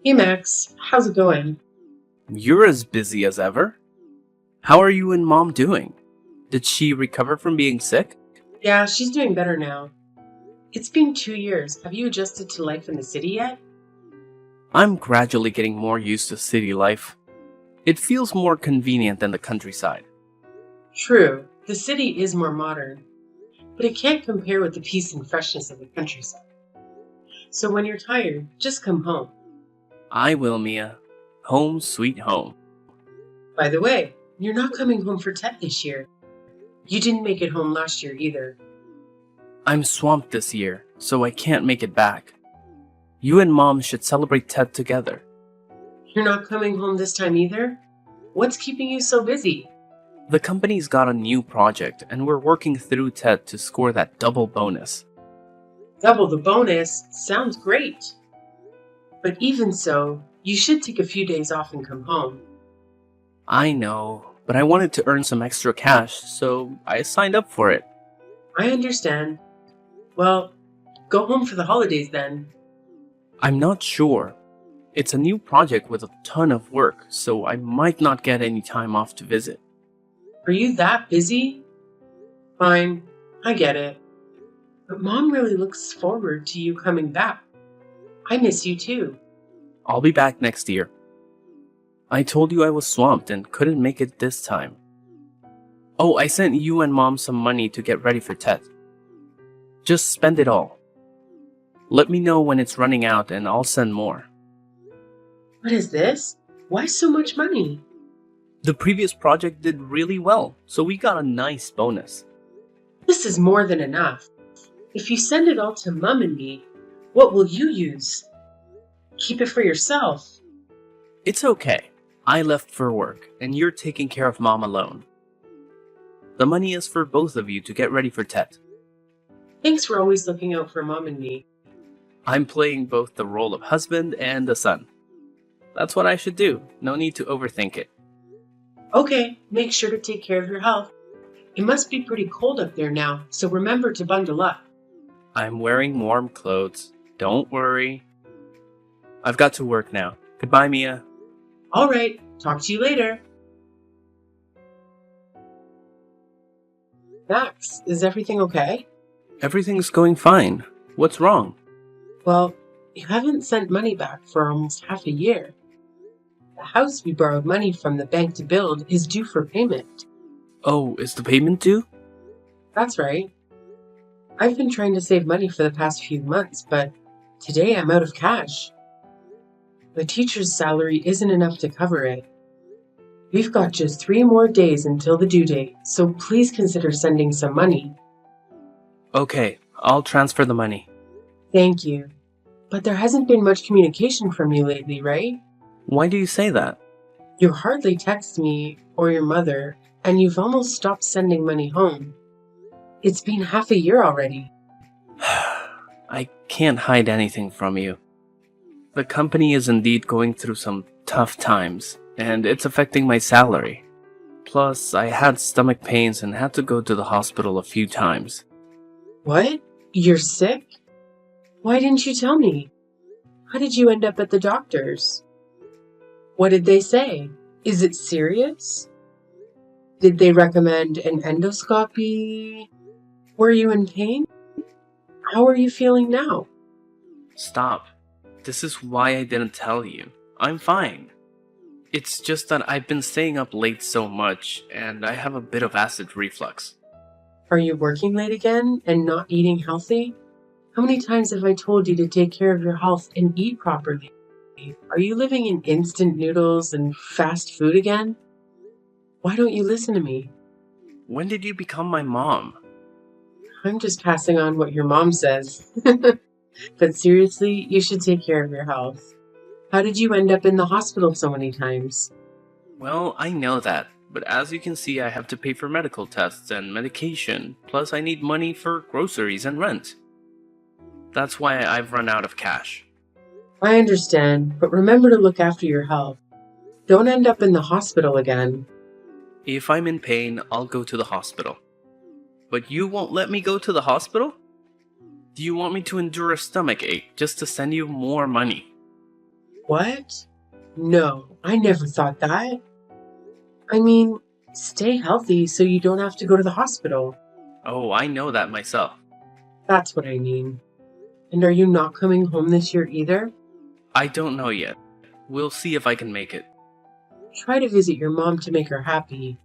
Hey Max, how's it going? You're as busy as ever. How are you and mom doing? Did she recover from being sick? Yeah, she's doing better now. It's been 2 years. Have you adjusted to life in the city yet? I'm gradually getting more used to city life. It feels more convenient than the countryside. True, the city is more modern, but it can't compare with the peace and freshness of the countryside. So when you're tired, just come home. I will, Mia. Home sweet home. By the way, you're not coming home for Tet this year. You didn't make it home last year either. I'm swamped this year, so I can't make it back. You and mom should celebrate Tet together. You're not coming home this time either? What's keeping you so busy? The company's got a new project, and we're working through Tet to score that double bonus. Double the bonus sounds great. But even so, you should take a few days off and come home. I know, but I wanted to earn some extra cash, so I signed up for it. I understand. Well, go home for the holidays then. I'm not sure. It's a new project with a ton of work, so I might not get any time off to visit. Are you that busy? Fine, I get it. But Mom really looks forward to you coming back. I miss you too. I'll be back next year. I told you I was swamped and couldn't make it this time. Oh, I sent you and mom some money to get ready for Tet. Just spend it all. Let me know when it's running out and I'll send more. What is this? Why so much money? The previous project did really well, so we got a nice bonus. This is more than enough. If you send it all to Mum and me, what will you use? Keep it for yourself. It's okay. I left for work, and you're taking care of mom alone. The money is for both of you to get ready for Tet. Thanks for always looking out for Mom and me. I'm playing both the role of husband and the son. That's what I should do. No need to overthink it. Okay, make sure to take care of your health. It must be pretty cold up there now, so remember to bundle up. I'm wearing warm clothes. Don't worry. I've got to work now. Goodbye, Mia. All right, talk to you later. Max, is everything okay? Everything's going fine. What's wrong? Well, you haven't sent money back for almost half a year. The house we borrowed money from the bank to build is due for payment. Oh, is the payment due? That's right. I've been trying to save money for the past few months, but today I'm out of cash. The teacher's salary isn't enough to cover it. We've got just 3 more days until the due date, so please consider sending some money. Okay, I'll transfer the money. Thank you. But there hasn't been much communication from you lately, right? Why do you say that? You hardly text me or your mother, and you've almost stopped sending money home. It's been half a year already. I can't hide anything from you. The company is indeed going through some tough times, and it's affecting my salary. Plus, I had stomach pains and had to go to the hospital a few times. What? You're sick? Why didn't you tell me? How did you end up at the doctor's? What did they say? Is it serious? Did they recommend an endoscopy? Were you in pain? How are you feeling now? Stop. This is why I didn't tell you. I'm fine. It's just that I've been staying up late so much, and I have a bit of acid reflux. Are you working late again and not eating healthy? How many times have I told you to take care of your health and eat properly? Are you living in instant noodles and fast food again? Why don't you listen to me? When did you become my mom? I'm just passing on what your mom says. But seriously, you should take care of your health. How did you end up in the hospital so many times? Well, I know that, but as you can see, I have to pay for medical tests and medication, plus I need money for groceries and rent. That's why I've run out of cash. I understand, but remember to look after your health. Don't end up in the hospital again. If I'm in pain, I'll go to the hospital. But you won't let me go to the hospital? Do you want me to endure a stomach ache just to send you more money? What? No, I never thought that. I mean, stay healthy so you don't have to go to the hospital. Oh, I know that myself. That's what I mean. And are you not coming home this year either? I don't know yet. We'll see if I can make it. Try to visit your mom to make her happy.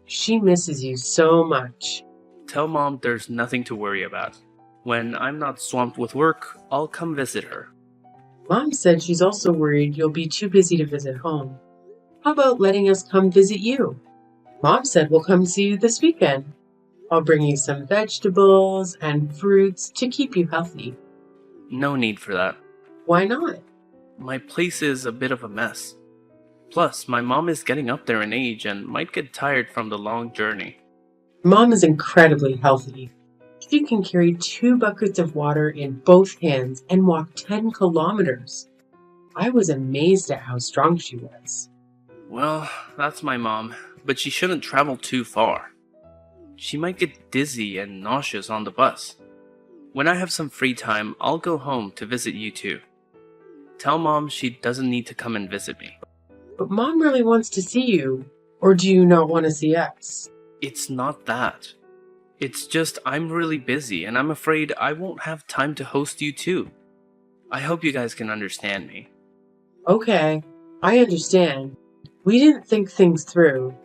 She misses you so much. Tell Mom there's nothing to worry about. When I'm not swamped with work, I'll come visit her. Mom said she's also worried you'll be too busy to visit home. How about letting us come visit you? Mom said we'll come see you this weekend. I'll bring you some vegetables and fruits to keep you healthy. No need for that. Why not? My place is a bit of a mess. Plus, my mom is getting up there in age and might get tired from the long journey. Mom is incredibly healthy. She can carry 2 buckets of water in both hands and walk 10 kilometers. I was amazed at how strong she was. Well, that's my mom, but she shouldn't travel too far. She might get dizzy and nauseous on the bus. When I have some free time, I'll go home to visit you too. Tell Mom she doesn't need to come and visit me. But Mom really wants to see you. Or do you not want to see us? It's not that. It's just I'm really busy and I'm afraid I won't have time to host you too. I hope you guys can understand me. Okay, I understand. We didn't think things through.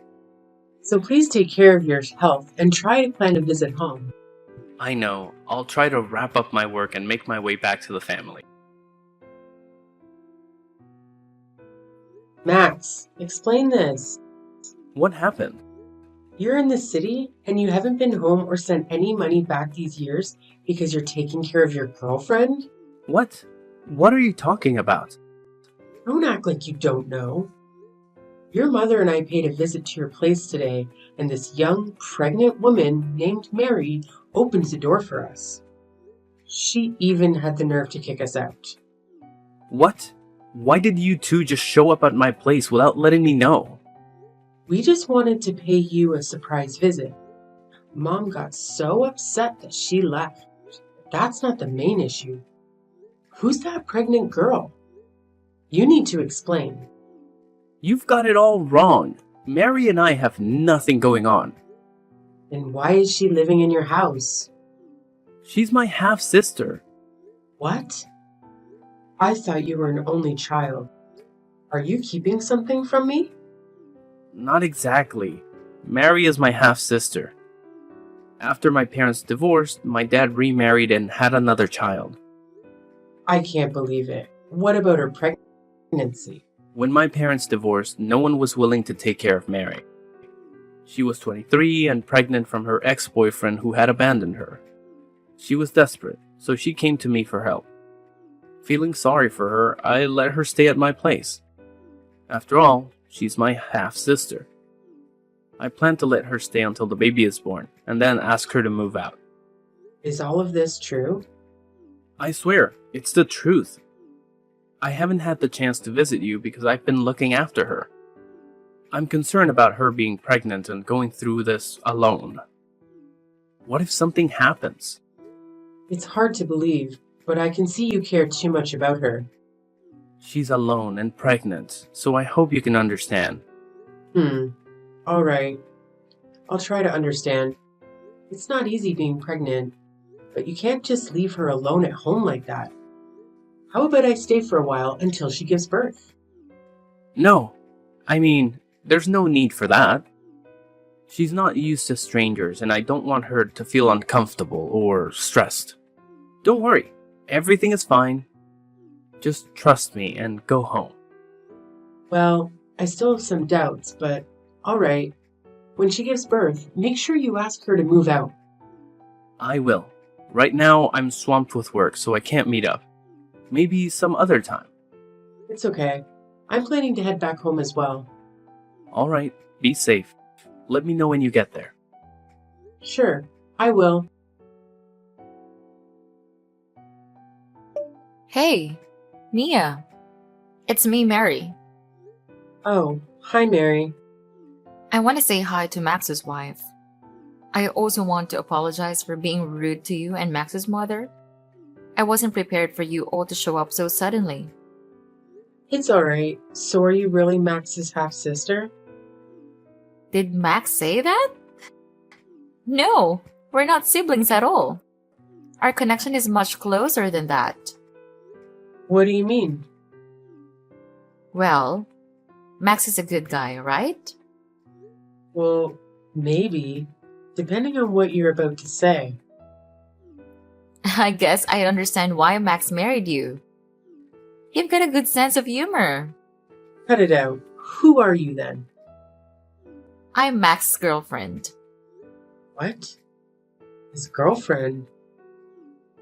So please take care of your health and try to plan a visit home. I know. I'll try to wrap up my work and make my way back to the family. Max, explain this. What happened? You're in the city and you haven't been home or sent any money back these years because you're taking care of your girlfriend? What? What are you talking about? Don't act like you don't know. Your mother and I paid a visit to your place today, and this young, pregnant woman named Mary opened the door for us. She even had the nerve to kick us out. What? Why did you two just show up at my place without letting me know? We just wanted to pay you a surprise visit. Mom got so upset that she left. That's not the main issue. Who's that pregnant girl? You need to explain. You've got it all wrong. Mary and I have nothing going on. And why is she living in your house? She's my half-sister. What? I thought you were an only child. Are you keeping something from me? Not exactly. Mary is my half-sister. After my parents divorced, my dad remarried and had another child. I can't believe it. What about her pregnancy? When my parents divorced, no one was willing to take care of Mary. She was 23 and pregnant from her ex-boyfriend who had abandoned her. She was desperate, so she came to me for help. Feeling sorry for her, I let her stay at my place. After all, she's my half-sister. I plan to let her stay until the baby is born, and then ask her to move out. Is all of this true? I swear, it's the truth. I haven't had the chance to visit you because I've been looking after her. I'm concerned about her being pregnant and going through this alone. What if something happens? It's hard to believe, but I can see you care too much about her. She's alone and pregnant, so I hope you can understand. All right. I'll try to understand. It's not easy being pregnant, but you can't just leave her alone at home like that. How about I stay for a while until she gives birth? No, I mean, there's no need for that. She's not used to strangers, and I don't want her to feel uncomfortable or stressed. Don't worry, everything is fine. Just trust me and go home. Well, I still have some doubts, but all right. When she gives birth, make sure you ask her to move out. I will. Right now, I'm swamped with work, so I can't meet up. Maybe some other time. It's okay. I'm planning to head back home as well. Alright, be safe. Let me know when you get there. Sure, I will. Hey, Mia. It's me, Mary. Oh, hi, Mary. I want to say hi to Max's wife. I also want to apologize for being rude to you and Max's mother. I wasn't prepared for you all to show up so suddenly. It's alright. So are you really Max's half sister? Did Max say that? No, we're not siblings at all. Our connection is much closer than that. What do you mean? Well, Max is a good guy, right? Well, maybe, depending on what you're about to say. I guess I understand why Max married you. You've got a good sense of humor. Cut it out. Who are you then? I'm Max's girlfriend. What? His girlfriend?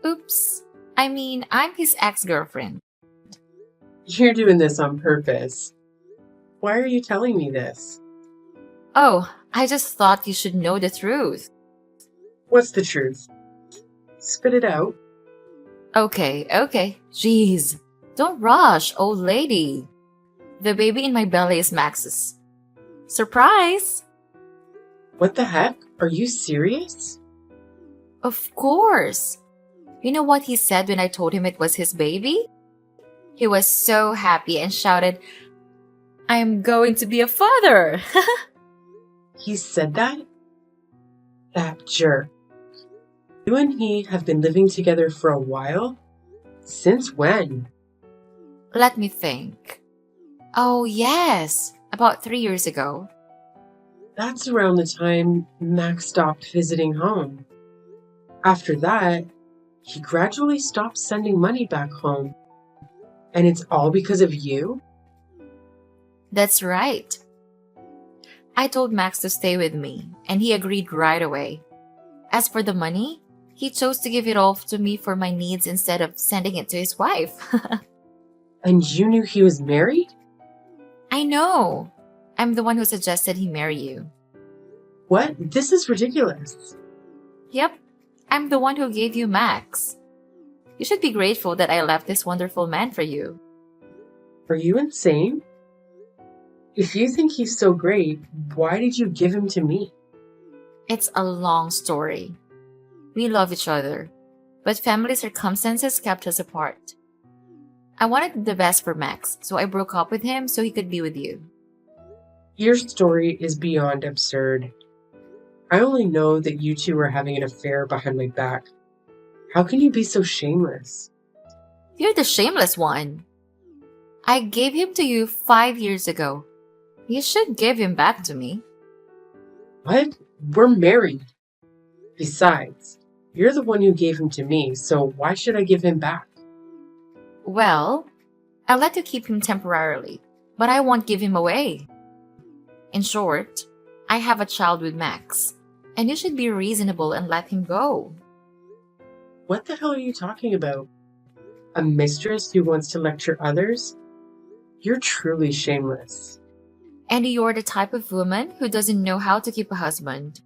Oops. I mean, I'm his ex-girlfriend. You're doing this on purpose. Why are you telling me this? Oh, I just thought you should know the truth. What's the truth? Spit it out. Okay. Jeez. Don't rush, old lady. The baby in my belly is Max's. Surprise! What the heck? Are you serious? Of course. You know what he said when I told him it was his baby? He was so happy and shouted, "I'm going to be a father!" He said that? That jerk. You and he have been living together for a while? Since when? Let me think. Oh, yes. About 3 years ago. That's around the time Max stopped visiting home. After that, he gradually stopped sending money back home. And it's all because of you? That's right. I told Max to stay with me, and he agreed right away. As for the money, he chose to give it all to me for my needs instead of sending it to his wife. And you knew he was married? I know. I'm the one who suggested he marry you. What? This is ridiculous. Yep, I'm the one who gave you Max. You should be grateful that I left this wonderful man for you. Are you insane? If you think he's so great, why did you give him to me? It's a long story. We love each other, but family circumstances kept us apart. I wanted the best for Max, so I broke up with him so he could be with you. Your story is beyond absurd. I only know that you two are having an affair behind my back. How can you be so shameless? You're the shameless one. I gave him to you 5 years ago. You should give him back to me. What? We're married. Besides, you're the one who gave him to me, so why should I give him back? Well, I'll let you keep him temporarily, but I won't give him away. In short, I have a child with Max, and you should be reasonable and let him go. What the hell are you talking about? A mistress who wants to lecture others? You're truly shameless. And you're the type of woman who doesn't know how to keep a husband.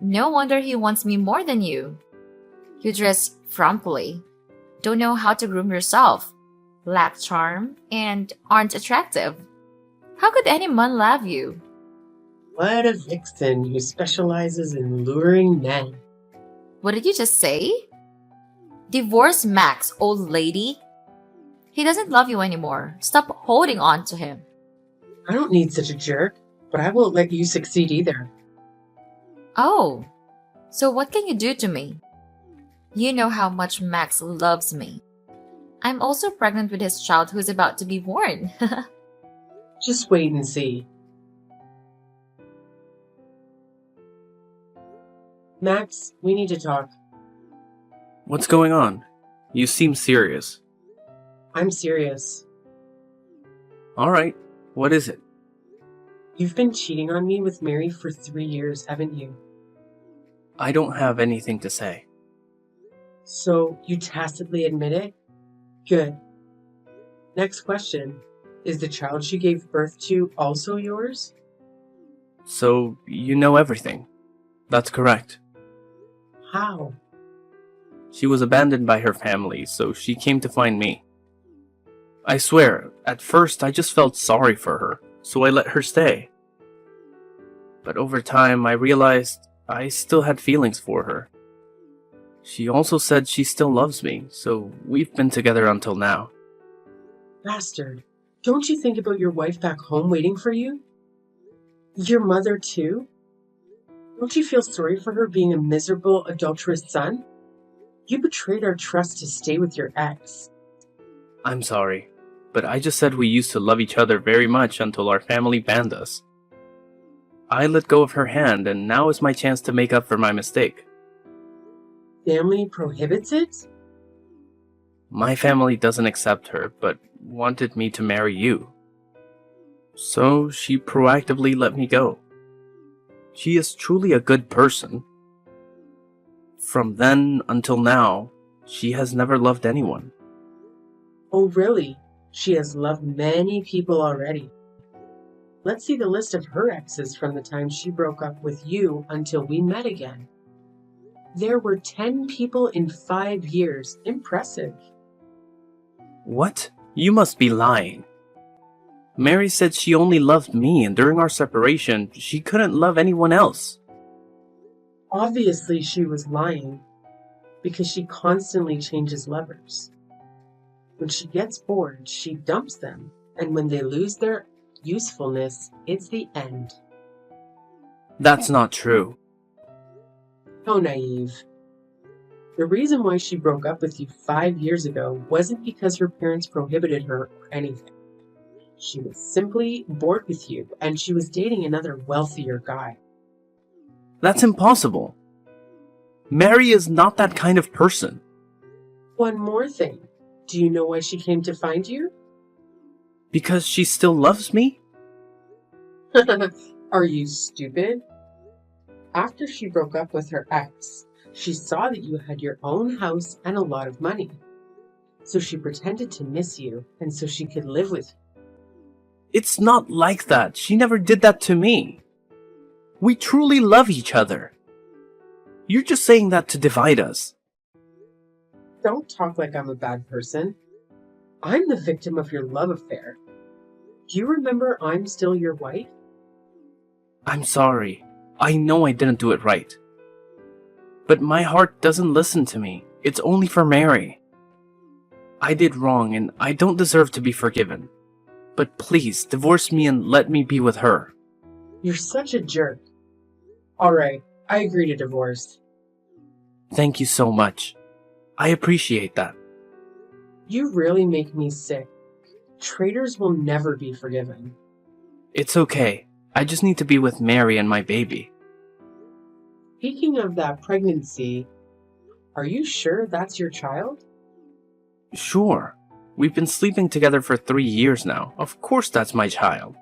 No wonder he wants me more than you. You dress frumpily, don't know how to groom yourself, lack charm, and aren't attractive. How could any man love you? What a vixen who specializes in luring men. What did you just say? Divorce Max, old lady. He doesn't love you anymore. Stop holding on to him. I don't need such a jerk, but I won't let you succeed either. Oh, so what can you do to me? You know how much Max loves me. I'm also pregnant with his child who's about to be born. Just wait and see. Max, we need to talk. What's going on? You seem serious. I'm serious. Alright, what is it? You've been cheating on me with Mary for 3 years, haven't you? I don't have anything to say. So you tacitly admit it? Good. Next question. Is the child she gave birth to also yours? So, you know everything. That's correct. How? She was abandoned by her family, so she came to find me. I swear, at first I just felt sorry for her, so I let her stay. But over time, I realized I still had feelings for her. She also said she still loves me, so we've been together until now. Bastard. Don't you think about your wife back home waiting for you? Your mother, too? Don't you feel sorry for her being a miserable, adulterous son? You betrayed our trust to stay with your ex. I'm sorry, but I just said we used to love each other very much until our family banned us. I let go of her hand, and now is my chance to make up for my mistake. Family prohibits it? My family doesn't accept her, but wanted me to marry you. So she proactively let me go. She is truly a good person. From then until now, she has never loved anyone. Oh, really? She has loved many people already. Let's see the list of her exes from the time she broke up with you until we met again. There were 10 people in 5 years. Impressive. What? You must be lying. Mary said she only loved me, and during our separation, she couldn't love anyone else. Obviously, she was lying because she constantly changes lovers. When she gets bored, she dumps them, and when they lose their usefulness, it's the end. That's not true. How naive. The reason why she broke up with you 5 years ago wasn't because her parents prohibited her or anything. She was simply bored with you, and she was dating another wealthier guy. That's impossible. Mary is not that kind of person. One more thing. Do you know why she came to find you? Because she still loves me? Are you stupid? After she broke up with her ex, she saw that you had your own house and a lot of money. So she pretended to miss you, and so she could live with you. It's not like that. She never did that to me. We truly love each other. You're just saying that to divide us. Don't talk like I'm a bad person. I'm the victim of your love affair. Do you remember I'm still your wife? I'm sorry. I know I didn't do it right. But my heart doesn't listen to me. It's only for Mary. I did wrong and I don't deserve to be forgiven. But please, divorce me and let me be with her. You're such a jerk. Alright, I agree to divorce. Thank you so much. I appreciate that. You really make me sick. Traitors will never be forgiven. It's okay. I just need to be with Mary and my baby. Speaking of that pregnancy, are you sure that's your child? Sure. We've been sleeping together for 3 years now. Of course that's my child.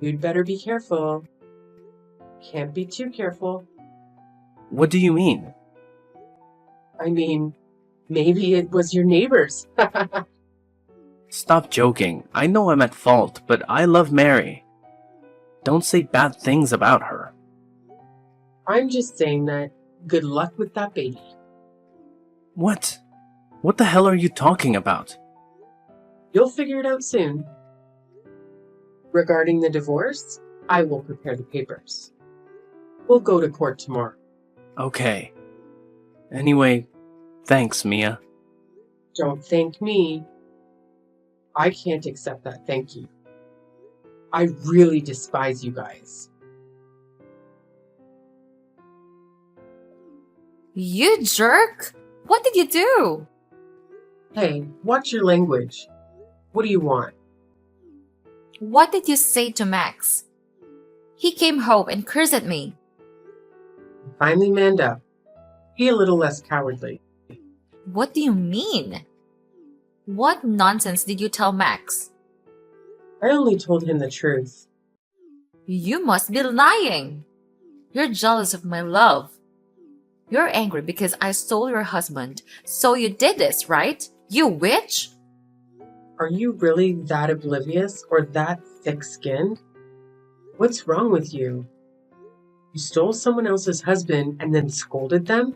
You'd better be careful. Can't be too careful. What do you mean? I mean, maybe it was your neighbor's. Stop joking. I know I'm at fault, but I love Mary. Don't say bad things about her. I'm just saying that good luck with that baby. What? What the hell are you talking about? You'll figure it out soon. Regarding the divorce, I will prepare the papers. We'll go to court tomorrow. Okay. Anyway, thanks, Mia. Don't thank me. I can't accept that thank you. I really despise you guys. You jerk! What did you do? Hey, watch your language. What do you want? What did you say to Max? He came home and cursed at me. Finally manned up. Be a little less cowardly. What do you mean? What nonsense did you tell Max? I only told him the truth. You must be lying. You're jealous of my love. You're angry because I stole your husband. So you did this, right? You witch? Are you really that oblivious or that thick-skinned? What's wrong with you? You stole someone else's husband and then scolded them?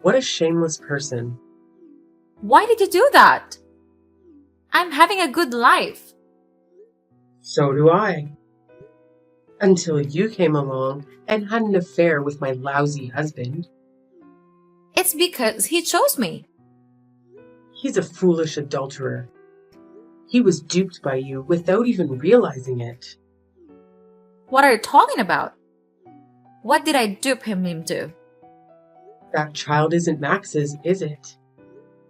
What a shameless person. Why did you do that? I'm having a good life. So do I. Until you came along and had an affair with my lousy husband. It's because he chose me. He's a foolish adulterer. He was duped by you without even realizing it. What are you talking about? What did I dupe him into? That child isn't Max's, is it?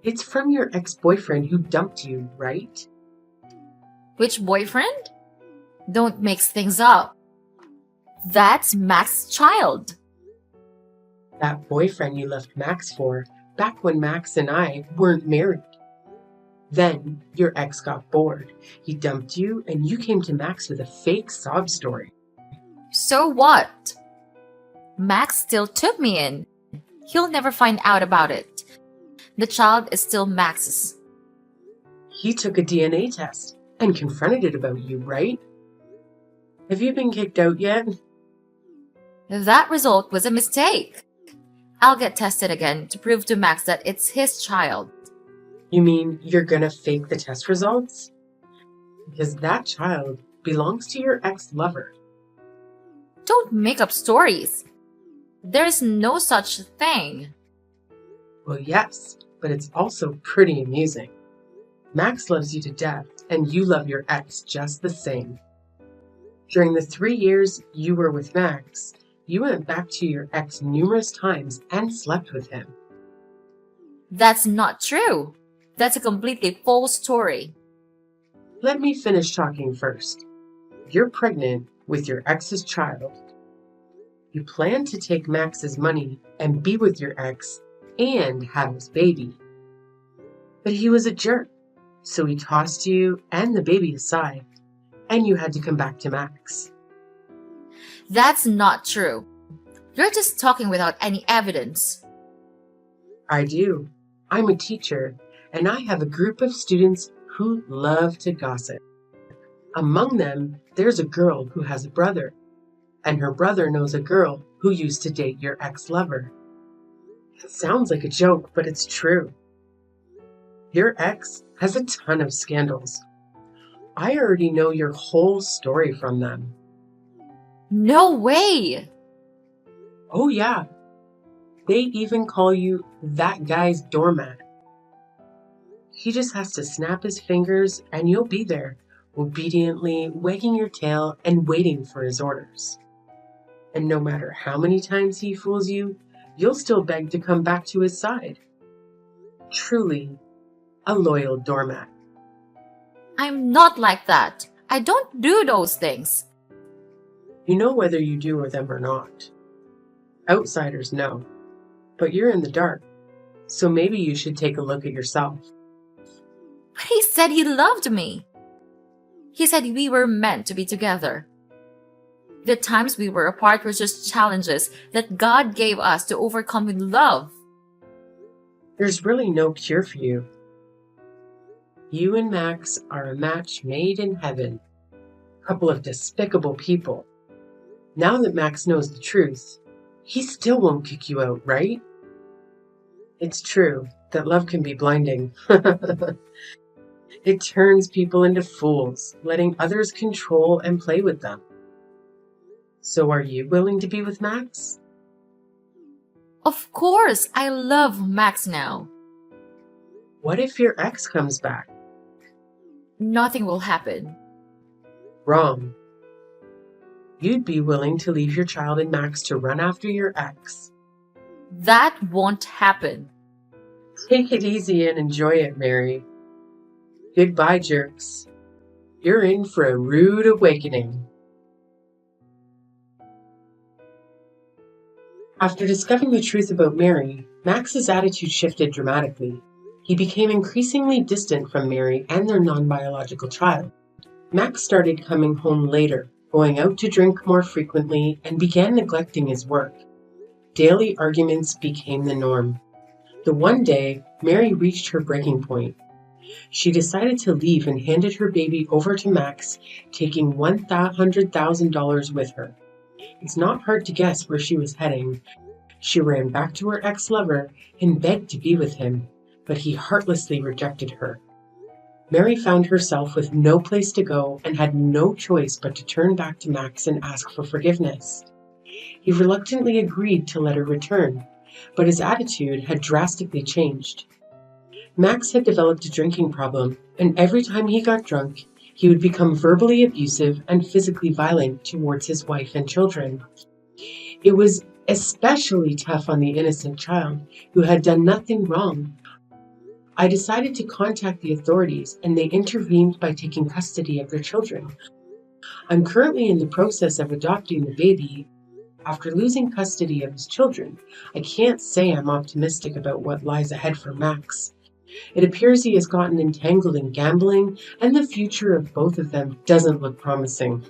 It's from your ex-boyfriend who dumped you, right? Which boyfriend? Don't mix things up. That's Max's child. That boyfriend you left Max for back when Max and I weren't married. Then your ex got bored. He dumped you and you came to Max with a fake sob story. So what? Max still took me in. He'll never find out about it. The child is still Max's. He took a DNA test and confronted it about you, right? Have you been kicked out yet? That result was a mistake. I'll get tested again to prove to Max that it's his child. You mean you're gonna fake the test results? Because that child belongs to your ex-lover. Don't make up stories. There's no such thing. Well, yes, but it's also pretty amusing. Max loves you to death, and you love your ex just the same. During the 3 years you were with Max, you went back to your ex numerous times and slept with him. That's not true. That's a completely false story. Let me finish talking first. You're pregnant with your ex's child. You plan to take Max's money and be with your ex and have his baby. But he was a jerk, so he tossed you and the baby aside, and you had to come back to Max. That's not true. You're just talking without any evidence. I do. I'm a teacher, and I have a group of students who love to gossip. Among them, there's a girl who has a brother, and her brother knows a girl who used to date your ex-lover. It sounds like a joke, but it's true. Your ex has a ton of scandals. I already know your whole story from them. No way! Oh yeah, they even call you that guy's doormat. He just has to snap his fingers and you'll be there, obediently wagging your tail and waiting for his orders. And no matter how many times he fools you, you'll still beg to come back to his side. Truly, a loyal doormat. I'm not like that. I don't do those things. You know whether you do them or not. Outsiders know, but you're in the dark, so maybe you should take a look at yourself. But he said he loved me. He said we were meant to be together. The times we were apart were just challenges that God gave us to overcome with love. There's really no cure for you. You and Max are a match made in heaven. A couple of despicable people. Now that Max knows the truth, he still won't kick you out, right? It's true that love can be blinding. It turns people into fools, letting others control and play with them. So are you willing to be with Max? Of course, I love Max now. What if your ex comes back? Nothing will happen. Wrong. You'd be willing to leave your child and Max to run after your ex. That won't happen. Take it easy and enjoy it, Mary. Goodbye, jerks. You're in for a rude awakening. After discovering the truth about Mary, Max's attitude shifted dramatically. He became increasingly distant from Mary and their non-biological child. Max started coming home later, going out to drink more frequently, and began neglecting his work. Daily arguments became the norm. The one day, Mary reached her breaking point. She decided to leave and handed her baby over to Max, taking $100,000 with her. It's not hard to guess where she was heading. She ran back to her ex-lover and begged to be with him, but he heartlessly rejected her. Mary found herself with no place to go and had no choice but to turn back to Max and ask for forgiveness. He reluctantly agreed to let her return, but his attitude had drastically changed. Max had developed a drinking problem, and every time he got drunk, he would become verbally abusive and physically violent towards his wife and children. It was especially tough on the innocent child who had done nothing wrong. I decided to contact the authorities, and they intervened by taking custody of their children. I'm currently in the process of adopting the baby. After losing custody of his children, I can't say I'm optimistic about what lies ahead for Max. It appears he has gotten entangled in gambling, and the future of both of them doesn't look promising.